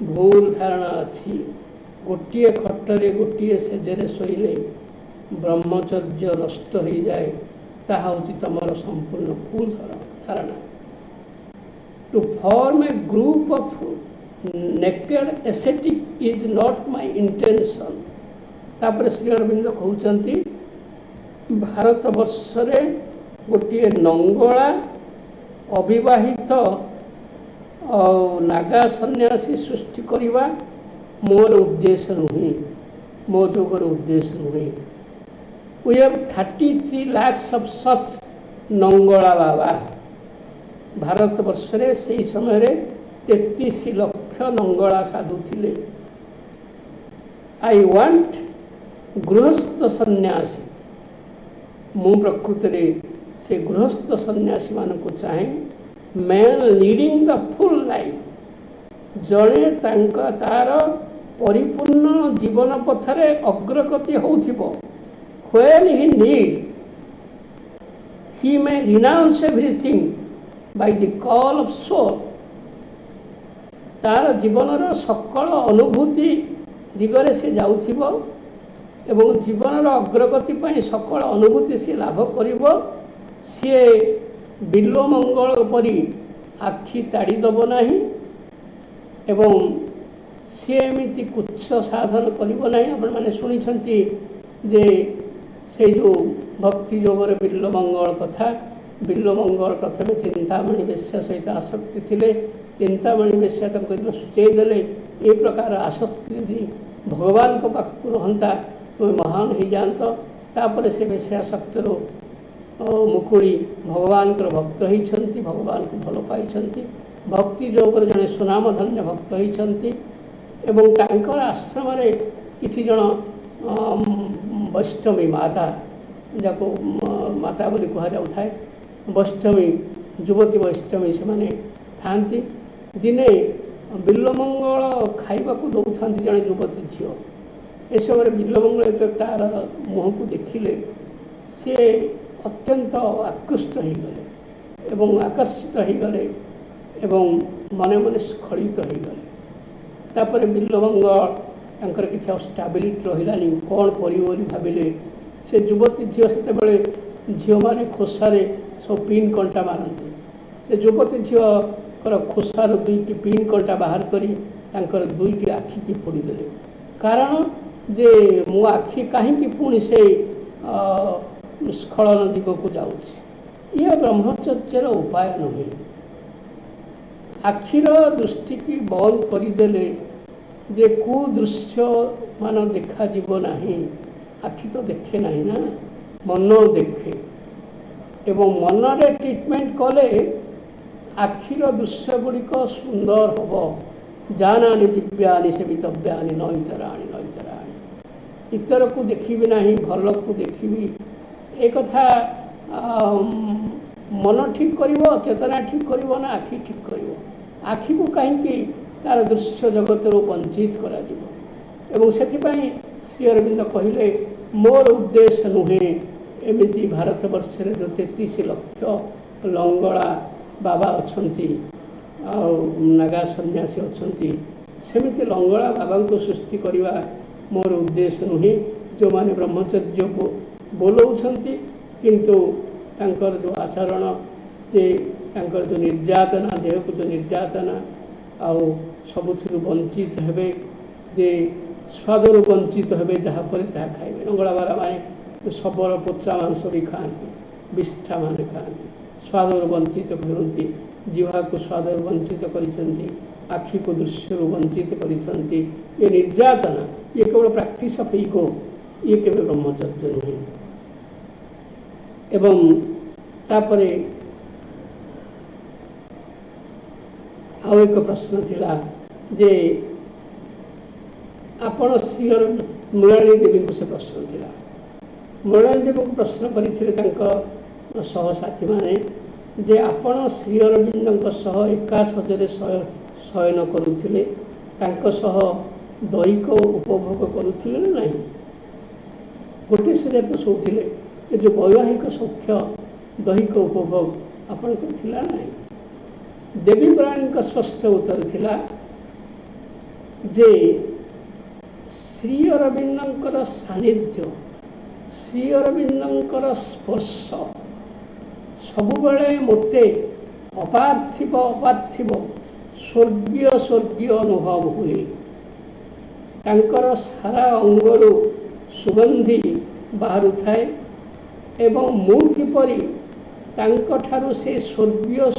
भूल धारणा अच्छी गोटे खटरे गोटे सेजरे शोले ब्रह्मचर्य नष्ट हो जाए ताहा होची तमर संपूर्ण भूल धारणा. To form a group of naked ascetic is not my intention. तापर श्री अरविंद कहउचंती भारत वर्षरे गोटे नंगला अविवाहित नागा सन्यासी सृष्टि करवा मोर उद्देश्य नुहे मो जोगर उद्देश्य नुहे. We have 33 lakhs of such नंगला बाबा. भारत वर्षरे से समय 33 लाख नंगला साधु थिले. आई वांट गृहस्थ सन्यासी मु प्रकृति से गृहस्थ सन्यासी मान को चाहे man leading the full life जड़े तार परिपूर्ण जीवन पथरे अग्रगति होथिबो. When he need he may renounce everything by the call of soul. तार जीवन सकल अनुभूति दिगरे से जाउथिबो एवं जीवन अग्रगति पर सकल अनुभूति सी लाभ करिबो. सी बिल्व मंगल परी आखि ताड़ी दब नाही एवं सी एमिति कुच्छ साधन करिबो नाही. आपण माने सुनिछंती जे से जो भक्ति योगर बिल्व मंगल कथा. बिल्व मंगल प्रथमे चिंतामणि बेश्या सहित आसक्ति थिले. चिंतामणि बेश्या तक सूचई देले ए प्रकार आसक्ति यदि भगवान को पाखक रहंता तुम्हें महान हो जात. तापर से बेश्याशक्तिर मुकुड़ी भगवान भक्त होती भगवान को भल पाई भक्ति जोगर जड़े सुनामधन्य भक्त होती एवं तांकर आश्रम किसी जन वैष्णवी माता जाको माता बोली कहुए वैष्णवी युवती वैष्णवी से माने थांती. दिने बिल्वमंगल खाइबा को दौथा जड़े युवती झील ए समय बिल्वमंगल तार मुह को देखिले सी अत्यंत आकृष्ट हो गले एवं आकर्षित हो गले एवं मने मने स्खलित हो गले. तापर बिल्वमंगल तांकर किसी स्टाबिलिटी रहिलानी कौन करी भाविले. से युवती झील से झील मैंने खोसारे सब पिन कंटा मारती. से युवती झील खोसार दुईटी पिन कंटा बाहर कर दुईटी आखि की फोड़ीदे. कारण जे मो आखि कहीं पुणी से स्खलन दिग को जाऊँगी. ये ब्रह्मचर्यर उपाय नुहे. आखिर दृष्टि की बंद करदेले जे कुदृश्य मान देखा जीव नाही. आखि तो देखे नहीं ना मन देखे एवं मन रे ट्रीटमेंट कले आखिर दृश्य गुड़िक सुंदर हम. जानानि दिव्यानि सेवितव्यानि न इतराणि न इतराणि. इतर को देखी ना भल को देखी एक कथा मन ठीक कर चेतना ठीक कर ना आखि ठीक कर. आखि को कहीं तार दृश्य जगत वंचित कर श्री अरविंद कहले मोर उद्देश्य नुहे एमती भारत वर्ष जो 33 लाख लंगड़ा बाबा अच्छी नागा सन्यासी अच्छी सेमती लंगड़ा बाबा को सृष्टि करवा मोर उद्देश्य नुहे. जो माने ब्रह्मचर्य बोलौछंती किंतु तांकर जो आचरण जे तांकर जो निर्यातना देह को जो निर्यातना आउ सबुथिरु वंचित हेबे जे स्वादर वंचित हेबे जहाँपर ताहा खाइबे। नंगलाबारा माने सबर पोचा मांस भी खाती, विष्ठा माने खाती, स्वादर वंचित करती, जिह्वा को स्वादर वंचित करिसंती, आखि को दृश्य वंचित करिसंती। ये निर्यातना ये केवल प्रैक्टिस ऑफ ईगो, ये केवल ब्रह्मचर्य नुहे। एवं तापरे आउ एक प्रश्न थिला जे आपण श्रीअर मृणाली देवी को से प्रश्न थिला। मृणाली देवी को प्रश्न करथिले तांको सहसाथी माने जे आपण श्री अरविंद सह एका सजरे शयन करुथिले, तांको सह दैहिक उपभोग करुथिले ना नहीं? गोटे सजरे तो शोथिले, ये जो वैवाहिक सौख्य दैहिक उपभोग आपण करथिला नहीं? देवी मृणाली का स्पष्ट उत्तर थिला जे श्री अरविंदर सानिध्य, श्री अरविंदर स्पर्श सबुबले मते अपार्थिव अपार्थिव स्वर्गीय स्वर्गीय अनुभव हुए। तांकर सारा अंगरु सुगंधी बाहर थाए एवं मु किपरि तांक ठारु से स्वर्गीय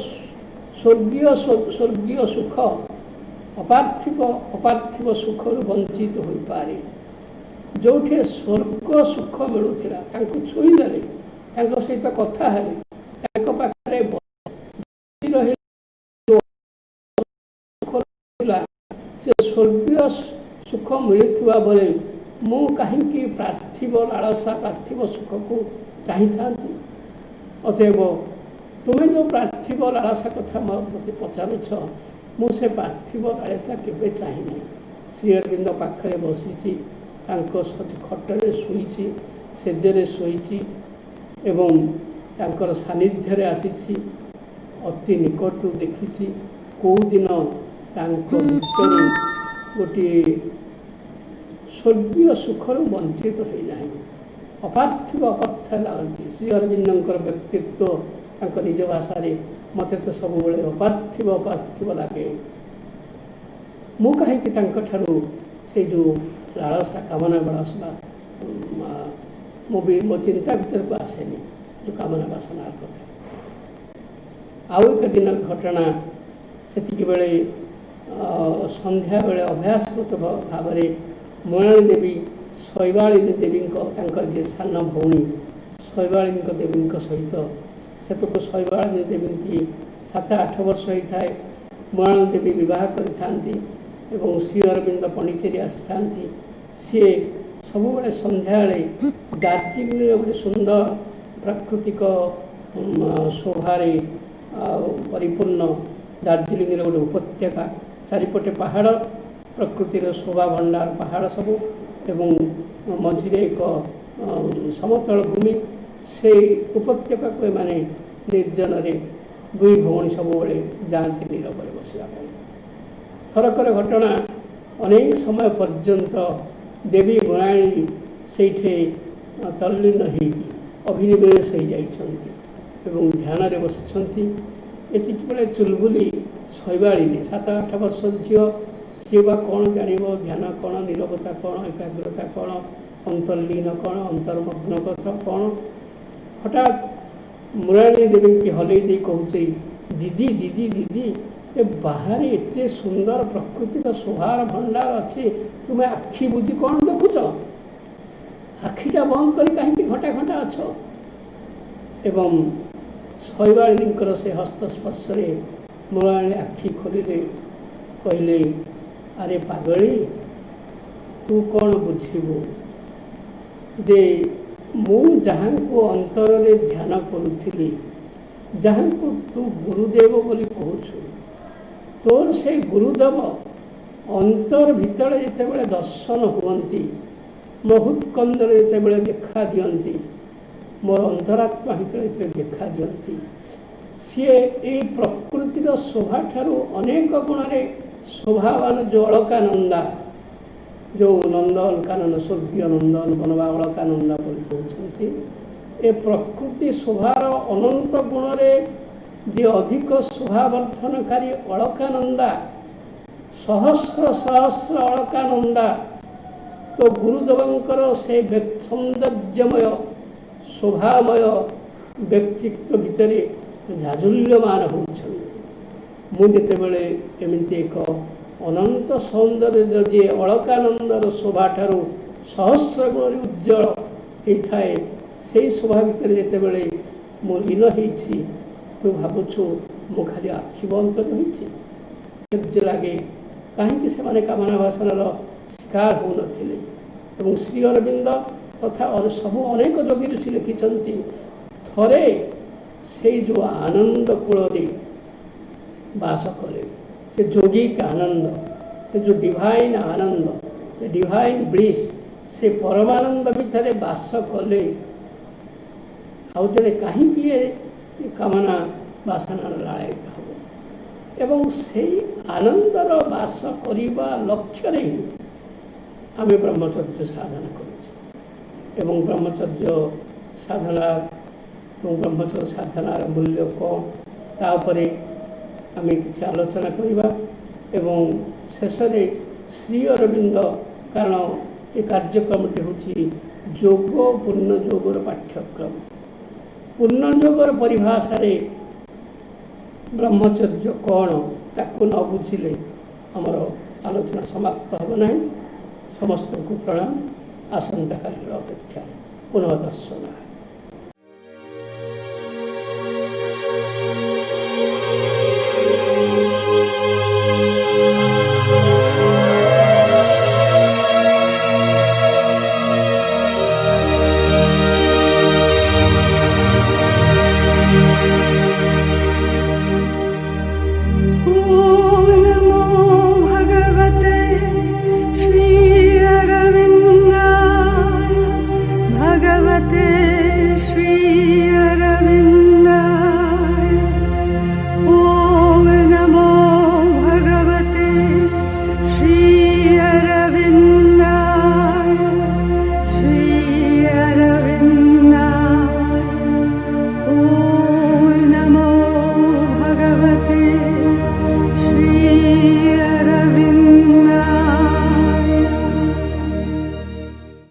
स्वर्गीय स्वर्गीय सुख अपार्थिव अपार्थिव सुख वंचित हो पारे। जोठे स्वर्ग सुख मिलूला तांको छुईदेले, तांको सहित कथा हेले, तांको पाखरे से स्वर्गीय सुख मिलुवा बेले मु कहीं पार्थिव लालसा पार्थिव सुख को चाही थांती। अतएव तुम्हें जो पार्थिव लालसा कथा मत पचारुछ, मुझे पार्थिव लालसा केवे चाहिए। श्री अरविंद पाखरे बसी खटरे शोची, सेजरे शोची एवं तांकर सानिध्य आसी अति निकटू देखी कौ दिन भीतर गोटे स्वर्गीय सुखर वंचित होना। अपार्थिव अवस्था लगती श्री अरविंदर व्यक्तित्व तांको निज भाषा मत तो सब अपार्थिव अपार्थिव लगे। मु कहीं से जो लालसा कामना बड़ासा मो चिंता भीतर को आसेनी जो कामना बासनार कथा। आउ एक दिन घटना से बेले संध्या बेले अभ्यासगत भाव में मृणाली देवी शैवालिनी देवी जे सान भौणी शैवालिनी देवी सहित से शैवालिनी देवी की 7-8 वर्ष होता है मृणाली देवी बह करती एवं श्री अरविंद पंडिचेरी आसी सी सब संध्या दार्जिलिंग गोटे सुंदर प्राकृतिक शोभार परिपूर्ण दार्जिलिंग गोटे उपत्यका चारिपटे पहाड़ प्रकृतिर शोभा भंडार पहाड़ सब एवं मझिरे एक समतल भूमि से उपत्यका को माने निर्जन रे दुई भौणी सब जाती नीरव बसवा। थरकर घटना अनेक समय पर्यंत देवी मृणाली से तल्लीन हो अभिनिवेश हो जाइछन्ति ध्यान रे बसिछन्ति। एति बेले चुलबुली शैवालिनी 7-8 वर्ष झील सी बा कौन जान ध्यान कौन नीरवता कौन एकाग्रता कौन अंतर्लीन कौन अंतर्मग्न कथा कौन हठात मृणाली देवी की हल कहचे दीदी दीदी दीदी ये बाहर एत सुंदर प्रकृतिर शोभार भंडार अच्छे तुम्हें आखि बुझी कौन देखुच आखिटा बंद कर कहीं घंटा घंटा अच्छ। एवं शैवालिनी से हस्तस्पर्श मृणाली आखि खोलिले कहले अरे पागली तू कौन बुझीबू जे मु जहाँ को अंतर रे ध्यान करुली जहाँ को तू गुरुदेव बोली कहूछु तोर से गुरुदेव अंतर भितर जिते दर्शन हुअन्ति मुहूर्तकंदर जिते देखा दियंती मोर अंतरात्मा भितर जिते देखा दियंती सी ए प्रकृतिर शोभा ठारू अनेक गुण शोभावान जो अलकानंदा जो नंद अलकानंद स्वर्गीय नंदन बनवा अलकानंदा कहते ए प्रकृति शोभार अनंत गुण जे अधिक शोभावर्धनकारी अलकानंदा सहस्र सहस्र अलकानंदा तो गुरुदेवंकर से सौंदर्यमय शोभामय व्यक्तित्व भितर जाजुल्यमान होती मुझे एमती एक अनंत सौंदर्य जे अलकानंदर शोभा ठारू सहस्र गुण उज्जवल होता है से शोभा भितर जितेबले मु लीन होती तू भावुछु मु खाली आखि बंद कर रही लगे कहीं से कामना वासनार शिकार हो नथिले श्री अरविंद तथा सबू अनेक जोगी ऋषि लिखिंट थरे से जो आनंद कूल बास कले से जोगी का आनंद से जो डिवाइन आनंद से डिवाइन ब्लिस से परमानंद भितर बास कले आउ जड़े कहीं कामना बासना लाड़ित हम एवं से आनंदर बास करने लक्ष्य ही आम ब्रह्मचर्य साधना कर ब्रह्मचर्य साधना ब्रह्मचर्य साधनार मूल्य कौन तापरे आम कि आलोचना करवा एवं शेष श्री अरविंद कारण ये कार्यक्रमटी हूँ जोग पूर्ण जोगर पाठ्यक्रम पूर्ण जोगर परिभाषा ब्रह्मचर्य कौन ताकू न बुझिले आमर आलोचना समाप्त हो ना। समस्त को प्रणाम। आसंता काली अपेक्षा पुनः दर्शन।